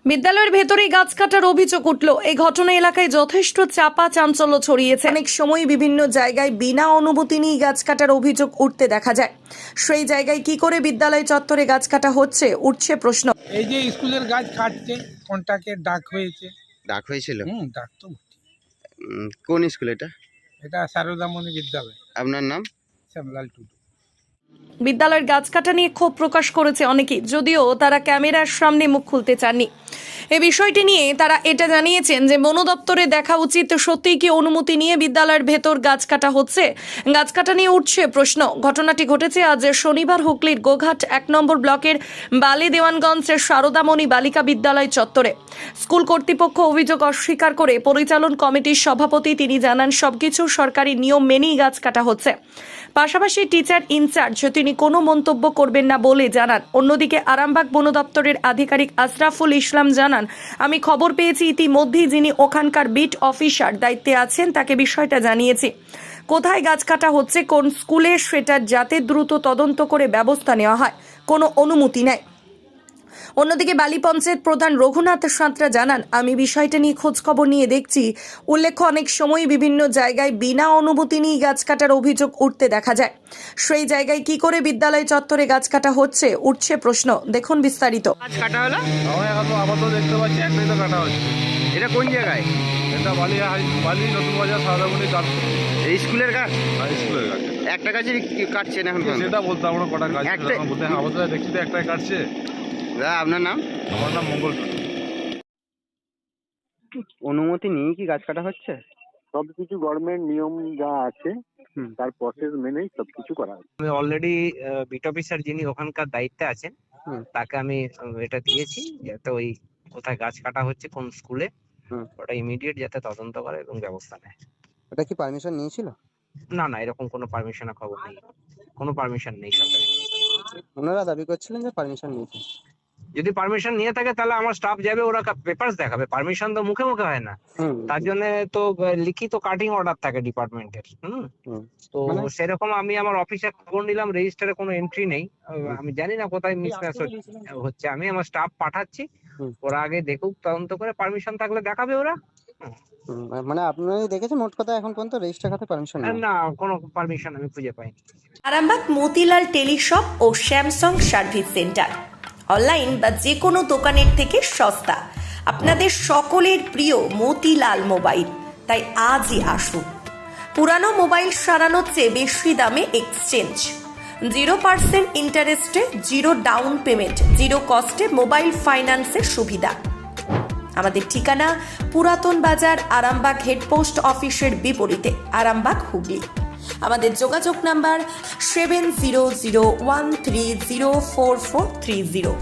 বিদ্যালয়ের ভেতরেই গাছ কাটার অভিযোগ উঠল। এই ঘটনা এলাকায় যথেষ্ট চাপা চাঞ্চল্য ছড়িয়েছে। অনেক সময় বিভিন্ন জায়গায় বিনা অনুমতি নিয়ে গাছ কাটার অভিযোগ উঠতে দেখা যায়। সেই জায়গায় কি করে বিদ্যালয় চত্বরে গাছ কাটা হচ্ছে, উঠছে প্রশ্ন। এই যে স্কুলের গাছ কাটছে, কোনটাকে ডাক হয়েছে? ডাক হয়েছিল? ডাক তো বটে। কোন স্কুল এটা? এটা শারদামণি বিদ্যালয়। আপনার নাম? শ্যামলাল টুডু। বিদ্যালয়ের গাছ কাটা নিয়ে ক্ষোভ প্রকাশ করেছে অনেকেই, যদিও তারা ক্যামেরার সামনে মুখ খুলতে চাননি। এই বিষয়টি নিয়ে তারা এটা জানিয়েছেন যে বন দপ্তরে দেখা উচিত, সত্যিই কি অনুমতি নিয়ে বিদ্যালয়ের ভেতর গাছ কাটা হচ্ছে। গাছ কাটা নিয়ে উঠছে প্রশ্ন। ঘটনাটি ঘটেছে আজ শনিবার হুগলির গোঘাট 1 নম্বর ব্লকের বালি দেওয়ানগঞ্জের শারদামণি বালিকা বিদ্যালয় চত্বরে। স্কুল কর্তৃপক্ষ অভিযোগ অস্বীকার করে পরিচালন কমিটির সভাপতি তিনি জানান, সবকিছু সরকারি নিয়ম মেনেই গাছ কাটা হচ্ছে। পাশাপাশি টিচার ইনচার্জ তিনি কোনো মন্তব্য করবেন না বলে জানান। অন্যদিকে আরামবাগ বন দপ্তরের আধিকারিক আশরাফুল ইসলাম জানান, আমি খবর পেয়েছি, ইতিমধ্যেই যিনি ওখানকার বিট অফিসার দায়িত্বে আছেন তাকে বিষয়টা জানিয়েছি। কোথায় গাছ কাটা হচ্ছে, কোন স্কুলে, সেটা যাতে দ্রুত তদন্ত করে ব্যবস্থা নেওয়া হয়, কোনো অনুমতি নেই। অন্যদিকে বালি পঞ্চায়েত প্রধান রঘুনাথ সাঁতরা জানান, আমি বিষয়টা নিয়ে খোঁজখবর নিয়ে দেখছি। উল্লেখ্য, অনেক সময় বিভিন্ন জায়গায় বিনা অনুমতি নিয়ে গাছ কাটার অভিযোগ উঠতে দেখা যায়। সেই জায়গায় কি করে বিদ্যালয় চত্বরে গাছ কাটা হচ্ছে, উঠছে প্রশ্ন। দেখুন বিস্তারিত। গাছ কাটা হলো? আমার এখন তো আপাতত দেখতে পাচ্ছি একটাই তো কাটা হচ্ছে। এটা কোন জায়গায়? এটা বালি নতুন বাজার সারদামণি গাছ। এই স্কুলের গাছ? স্কুলের গাছ একটা গাছের কাটছেন এখন পর্যন্ত? সেটা বলতে আমরা কটা গাছ একটা- এখন বলতে আপাতত দেখছি তো একটাই কাটছে। দাদা, আপনার নাম? আমার নাম মঙ্গল। অনুমতি নিয়ে কি গাছ কাটা হচ্ছে? সবকিছু গভর্নমেন্ট নিয়ম যা আছে তার প্রসেস মেনেই সবকিছু করা হয়। আমি অলরেডি বিট অফিসার যিনি ওখানকার দায়িত্বে আছেন তাকে আমি এটা দিয়েছি, যাতে ওই কোথায় গাছ কাটা হচ্ছে কোন স্কুলে ওটা ইমিডিয়েট যাতে তদন্ত করে এবং ব্যবস্থা নেয়। ওটা কি পারমিশন নিয়েছিল? না না, এরকম কোনো পারমিশনের খবর নেই, কোনো পারমিশন নেই সরকারি। ওনারা দাবি করছিলেন যে পারমিশন নিয়েছে। যদি পারমিশন নিয়ে থাকে তাহলে আমার স্টাফ যাবে, ওরা পেপারস দেখাবে। পারমিশন তো মুখে মুখে হয় না, তার জন্য তো লিখিত কাটিং অর্ডার থাকে ডিপার্টমেন্টের। তো সেরকম আমি আমার অফিসে খবর নিলাম, রেজিস্টারে কোনো এন্ট্রি নেই। আমি জানি না কোথায় মিসম্যাচ হচ্ছে। আমি আমার স্টাফ পাঠাচ্ছি, ওরা আগে দেখুক, তদন্ত করে পারমিশন থাকলে দেখাবে ওরা। মানে আপনারাই দেখেছেন, মোট কথা এখন পর্যন্ত রেজিস্টার খাতে পারমিশন নেই? না, কোনো পারমিশন আমি খুঁজে পাইনি। আরামবাগ মতিলাল টেলিশপ ও স্যামসাং সার্ভিস সেন্টার, অনলাইন বা যে কোনো দোকানের থেকে সস্তা। আপনাদের সকলের প্রিয় মতিলাল মোবাইল, তাই আজই আসুন। পুরানো মোবাইল সারানোর চেয়ে বেশি দামে এক্সচেঞ্জ, 0% ইন্টারেস্টে, 0 ডাউন পেমেন্ট, 0 কস্টে মোবাইল ফাইন্যান্সের সুবিধা। আমাদের ঠিকানা পুরাতন বাজার, আরামবাগ হেডপোস্ট অফিসের বিপরীতে, আরামবাগ, হুগলি। আমাদের যোগাযোগ নাম্বার 7001304430।